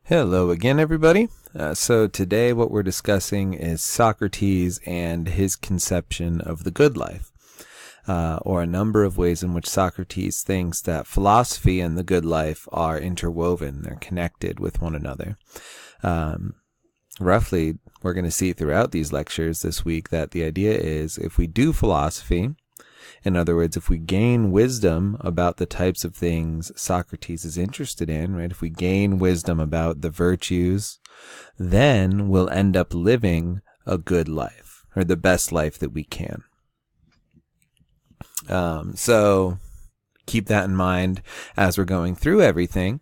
Hello again, everybody. So today what we're discussing is Socrates and his conception of the good life, or a number of ways in which Socrates thinks that philosophy and the good life are interwoven, they're connected with one another. Roughly, we're going to see throughout these lectures this week that the idea is if we do philosophy, in other words, if we gain wisdom about the types of things Socrates is interested in, right? If we gain wisdom about the virtues, then we'll end up living a good life, or the best life that we can. So keep that in mind as we're going through everything.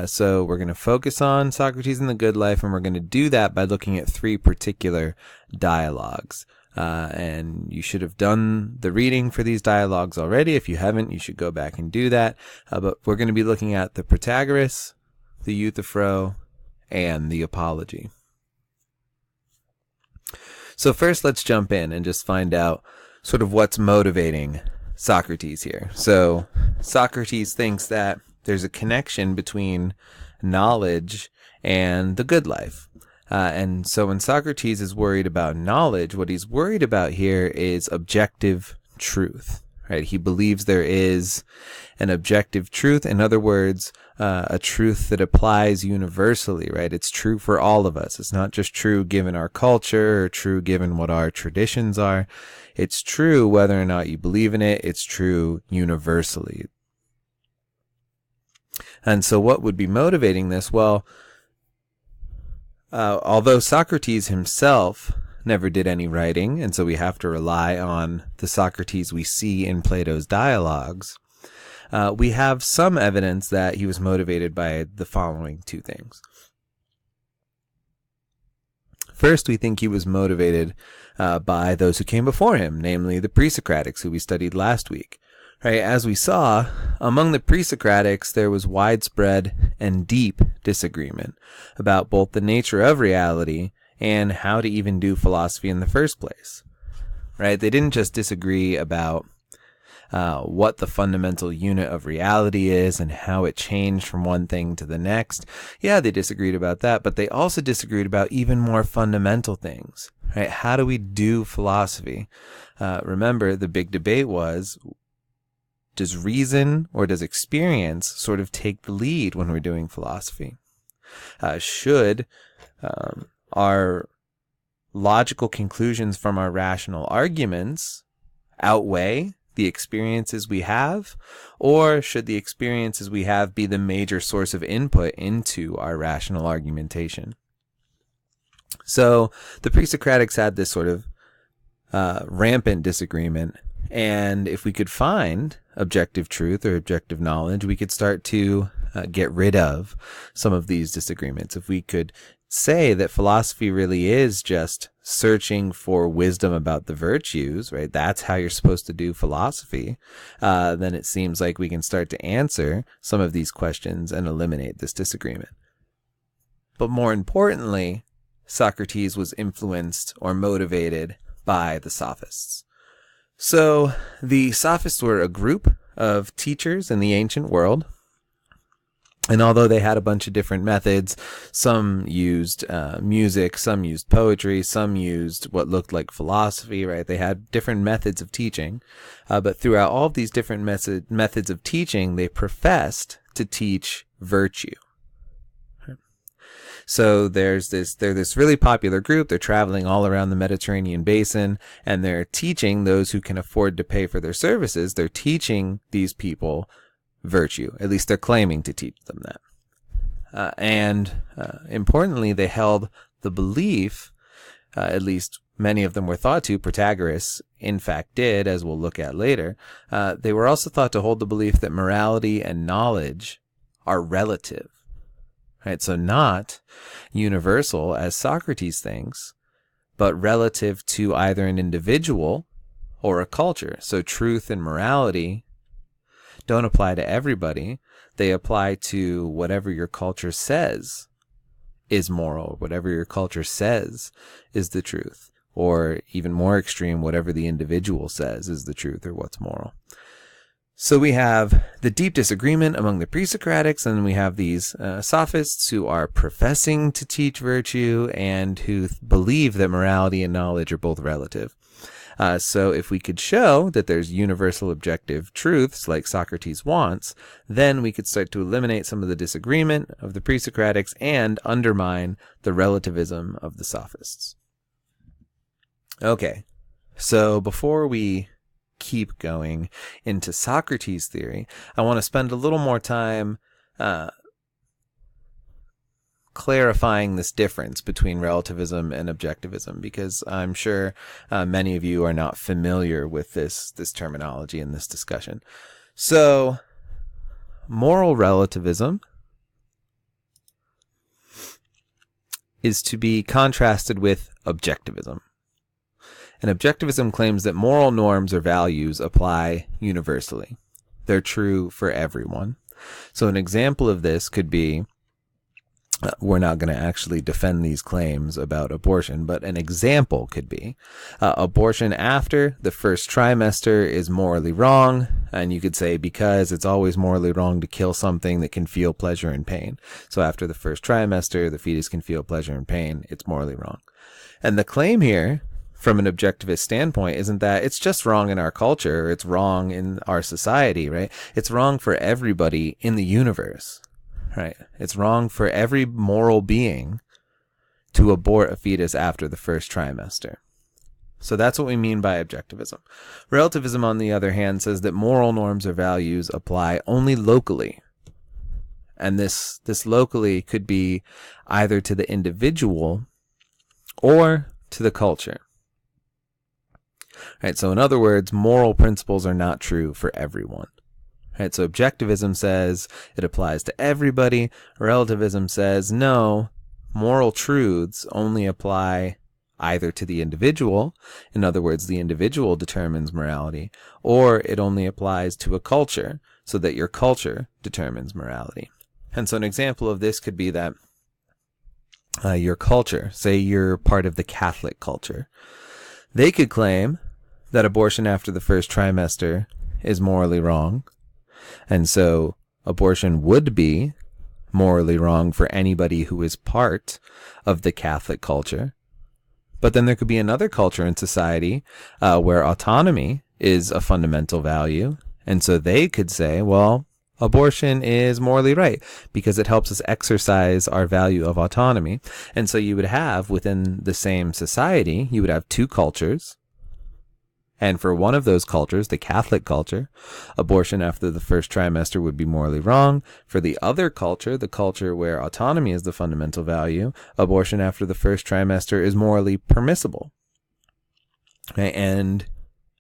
So we're going to focus on Socrates and the good life, and we're going to do that by looking at three particular dialogues. And you should have done the reading for these dialogues already. If you haven't, you should go back and do that. But we're going to be looking at the Protagoras, the Euthyphro, and the Apology. So first, let's jump in and just find out sort of what's motivating Socrates here. So Socrates thinks that there's a connection between knowledge and the good life. And so when Socrates is worried about knowledge, what he's worried about here is objective truth, right? He believes there is an objective truth. In other words, a truth that applies universally, right? It's true for all of us. It's not just true given our culture or true given what our traditions are. It's true whether or not you believe in it. It's true universally. And so what would be motivating this? Well, although Socrates himself never did any writing, and so we have to rely on the Socrates we see in Plato's dialogues, we have some evidence that he was motivated by the following two things. First, we think he was motivated by those who came before him, namely the pre-Socratics, who we studied last week. Right, as we saw, among the pre-Socratics, there was widespread and deep disagreement about both the nature of reality and how to even do philosophy in the first place. Right? They didn't just disagree about what the fundamental unit of reality is and how it changed from one thing to the next. Yeah, they disagreed about that, but they also disagreed about even more fundamental things. Right? How do we do philosophy? Remember, the big debate was, does reason or does experience sort of take the lead when we're doing philosophy? Should our logical conclusions from our rational arguments outweigh the experiences we have, or should the experiences we have be the major source of input into our rational argumentation? So the pre-Socratics had this sort of rampant disagreement, and if we could find objective truth or objective knowledge, we could start to get rid of some of these disagreements. If we could say that philosophy really is just searching for wisdom about the virtues, right? That's how you're supposed to do philosophy. Then it seems like we can start to answer some of these questions and eliminate this disagreement. But more importantly, Socrates was influenced or motivated by the Sophists. So the Sophists were a group of teachers in the ancient world. And although they had a bunch of different methods, some used music, some used poetry, some used what looked like philosophy, right? They had different methods of teaching. But throughout all of these different methods of teaching, they professed to teach virtue. So they're this really popular group. They're traveling all around the Mediterranean basin, and they're teaching those who can afford to pay for their services. They're teaching these people virtue. At least they're claiming to teach them that. And importantly, they held the belief, at least many of them were thought to, Protagoras in fact did, as we'll look at later. They were also thought to hold the belief that morality and knowledge are relative. Right, so not universal as Socrates thinks, but relative to either an individual or a culture. So truth and morality don't apply to everybody. They apply to whatever your culture says is moral, whatever your culture says is the truth, or even more extreme, whatever the individual says is the truth or what's moral. So we have the deep disagreement among the pre-Socratics, and we have these sophists who are professing to teach virtue and who believe that morality and knowledge are both relative. So if we could show that there's universal objective truths like Socrates wants, then we could start to eliminate some of the disagreement of the pre-Socratics and undermine the relativism of the sophists. Okay, so before we keep going into Socrates' theory, I want to spend a little more time clarifying this difference between relativism and objectivism, because I'm sure many of you are not familiar with this terminology in this discussion. So, moral relativism is to be contrasted with objectivism. And objectivism claims that moral norms or values apply universally. They're true for everyone. So an example of this could be, we're not going to actually defend these claims about abortion, but an example could be abortion after the first trimester is morally wrong. And you could say because it's always morally wrong to kill something that can feel pleasure and pain. So after the first trimester, the fetus can feel pleasure and pain. It's morally wrong. And the claim here, from an objectivist standpoint, isn't that it's just wrong in our culture, or it's wrong in our society, right? It's wrong for everybody in the universe, right? It's wrong for every moral being to abort a fetus after the first trimester. So that's what we mean by objectivism. Relativism, on the other hand, says that moral norms or values apply only locally. And this locally could be either to the individual or to the culture. Right, so in other words, moral principles are not true for everyone. Right, so objectivism says it applies to everybody. Relativism says no, moral truths only apply either to the individual, in other words, the individual determines morality, or it only applies to a culture, so that your culture determines morality. And so an example of this could be that your culture, say you're part of the Catholic culture, they could claim that abortion after the first trimester is morally wrong. And so abortion would be morally wrong for anybody who is part of the Catholic culture. But then there could be another culture in society where autonomy is a fundamental value. And so they could say, well, abortion is morally right because it helps us exercise our value of autonomy. And so you would have, within the same society, you would have two cultures. And for one of those cultures, the Catholic culture, abortion after the first trimester would be morally wrong. For the other culture, the culture where autonomy is the fundamental value, abortion after the first trimester is morally permissible. Okay? And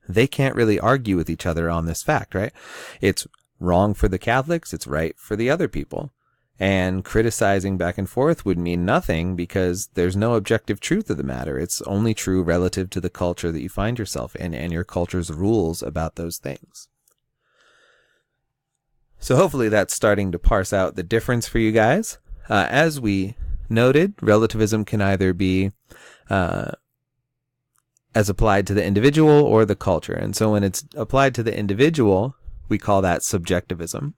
they can't really argue with each other on this fact, right? It's wrong for the Catholics, it's right for the other people. And criticizing back and forth would mean nothing because there's no objective truth of the matter. It's only true relative to the culture that you find yourself in and your culture's rules about those things. So hopefully that's starting to parse out the difference for you guys. As we noted, relativism can either be as applied to the individual or the culture. And so when it's applied to the individual, we call that subjectivism.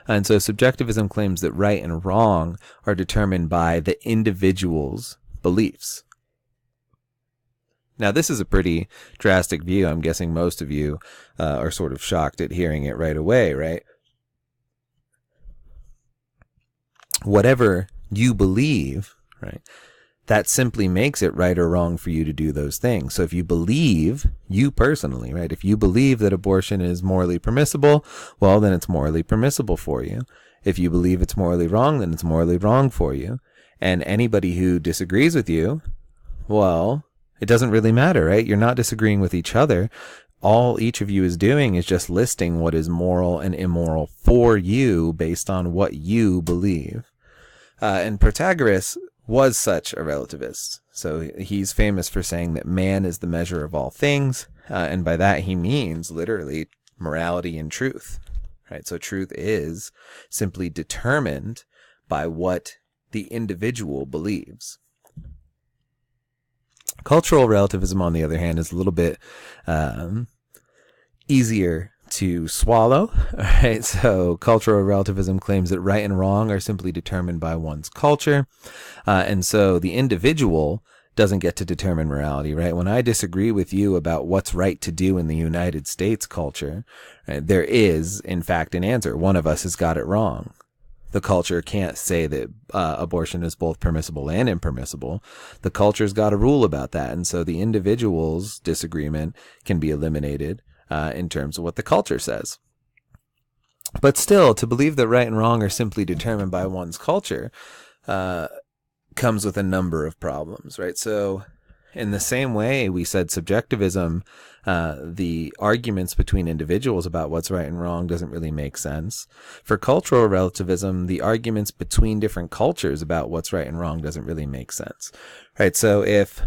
And so subjectivism claims that right and wrong are determined by the individual's beliefs. Now, this is a pretty drastic view. I'm guessing most of you are sort of shocked at hearing it right away, right? Whatever you believe, right, that simply makes it right or wrong for you to do those things. So if you believe, you personally, right, if you believe that abortion is morally permissible, well, then it's morally permissible for you. If you believe it's morally wrong, then it's morally wrong for you. And anybody who disagrees with you, well, it doesn't really matter, right? You're not disagreeing with each other. All each of you is doing is just listing what is moral and immoral for you based on what you believe. And Protagoras was such a relativist. So he's famous for saying that man is the measure of all things. And by that he means literally morality and truth, right? So truth is simply determined by what the individual believes. Cultural relativism, on the other hand, is a little bit easier to swallow. All right, so cultural relativism claims that right and wrong are simply determined by one's culture, and so the individual doesn't get to determine morality, right? When I disagree with you about what's right to do in the United States culture, right, there is, in fact, an answer. One of us has got it wrong. The culture can't say that abortion is both permissible and impermissible. The culture's got a rule about that, and so the individual's disagreement can be eliminated in terms of what the culture says. But still, to believe that right and wrong are simply determined by one's culture comes with a number of problems, right? So in the same way we said subjectivism, the arguments between individuals about what's right and wrong doesn't really make sense. For cultural relativism, the arguments between different cultures about what's right and wrong doesn't really make sense, right? So if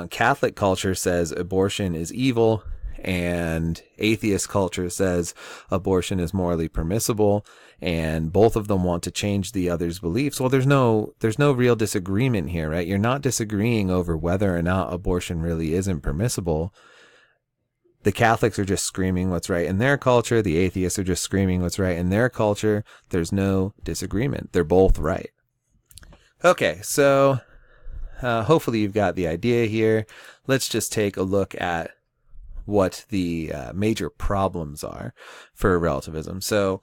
Catholic culture says abortion is evil and atheist culture says abortion is morally permissible, and both of them want to change the other's beliefs, well, there's no real disagreement here, right? You're not disagreeing over whether or not abortion really isn't permissible. The Catholics are just screaming what's right in their culture. The atheists are just screaming what's right in their culture. There's no disagreement. They're both right. Okay, so hopefully you've got the idea here. Let's just take a look at what the major problems are for relativism. So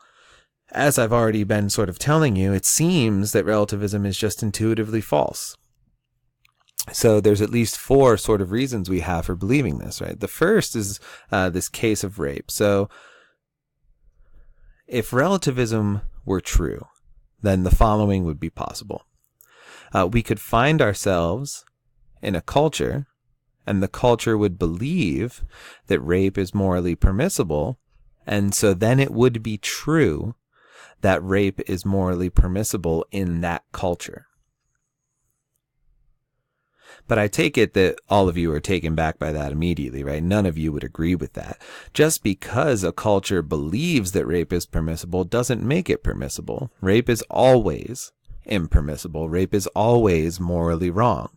as I've already been sort of telling you, it seems that relativism is just intuitively false. So there's at least 4 sort of reasons we have for believing this, right? The first is this case of rape. So if relativism were true, then the following would be possible. We could find ourselves in a culture, and the culture would believe that rape is morally permissible, and so then it would be true that rape is morally permissible in that culture. But I take it that all of you are taken back by that immediately, right? None of you would agree with that. Just because a culture believes that rape is permissible doesn't make it permissible. Rape is always impermissible. Rape is always morally wrong.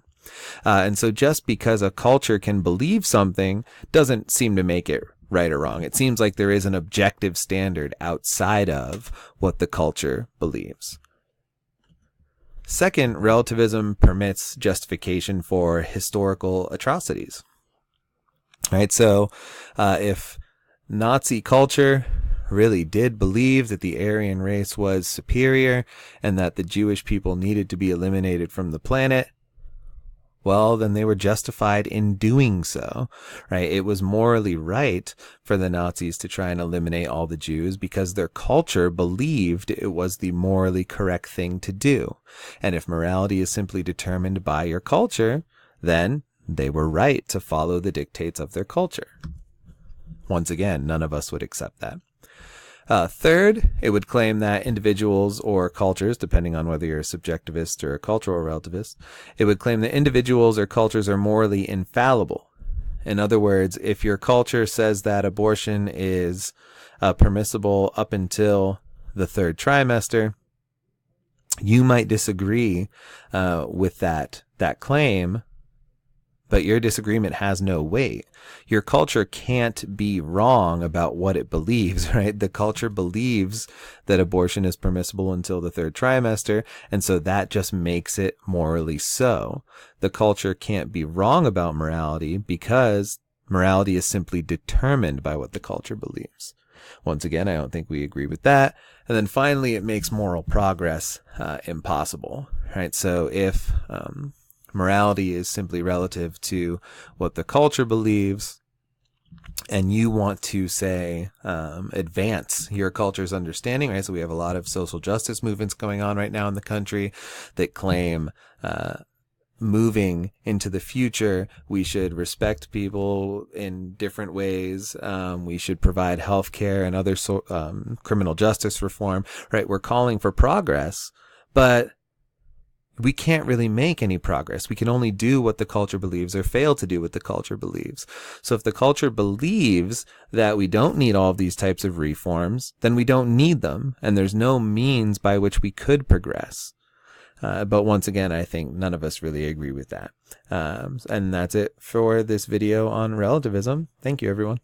And so just because a culture can believe something doesn't seem to make it right or wrong. It seems like there is an objective standard outside of what the culture believes. Second, relativism permits justification for historical atrocities. Right? So if Nazi culture really did believe that the Aryan race was superior and that the Jewish people needed to be eliminated from the planet, well, then they were justified in doing so, right? It was morally right for the Nazis to try and eliminate all the Jews because their culture believed it was the morally correct thing to do. And if morality is simply determined by your culture, then they were right to follow the dictates of their culture. Once again, none of us would accept that. Third, it would claim that individuals or cultures, depending on whether you're a subjectivist or a cultural relativist, it would claim that individuals or cultures are morally infallible. In other words, if your culture says that abortion is permissible up until the 3rd trimester, you might disagree with that claim, but your disagreement has no weight. Your culture can't be wrong about what it believes, right? The culture believes that abortion is permissible until the 3rd trimester, and so that just makes it morally so. The culture can't be wrong about morality because morality is simply determined by what the culture believes. Once again, I don't think we agree with that. And then finally, it makes moral progress impossible, right? So if morality is simply relative to what the culture believes, and you want to, say, advance your culture's understanding, right? So we have a lot of social justice movements going on right now in the country that claim moving into the future, we should respect people in different ways. We should provide health care and other criminal justice reform, right? We're calling for progress, but we can't really make any progress. We can only do what the culture believes or fail to do what the culture believes. So if the culture believes that we don't need all of these types of reforms, then we don't need them. And there's no means by which we could progress. But once again, I think none of us really agree with that. And that's it for this video on relativism. Thank you, everyone.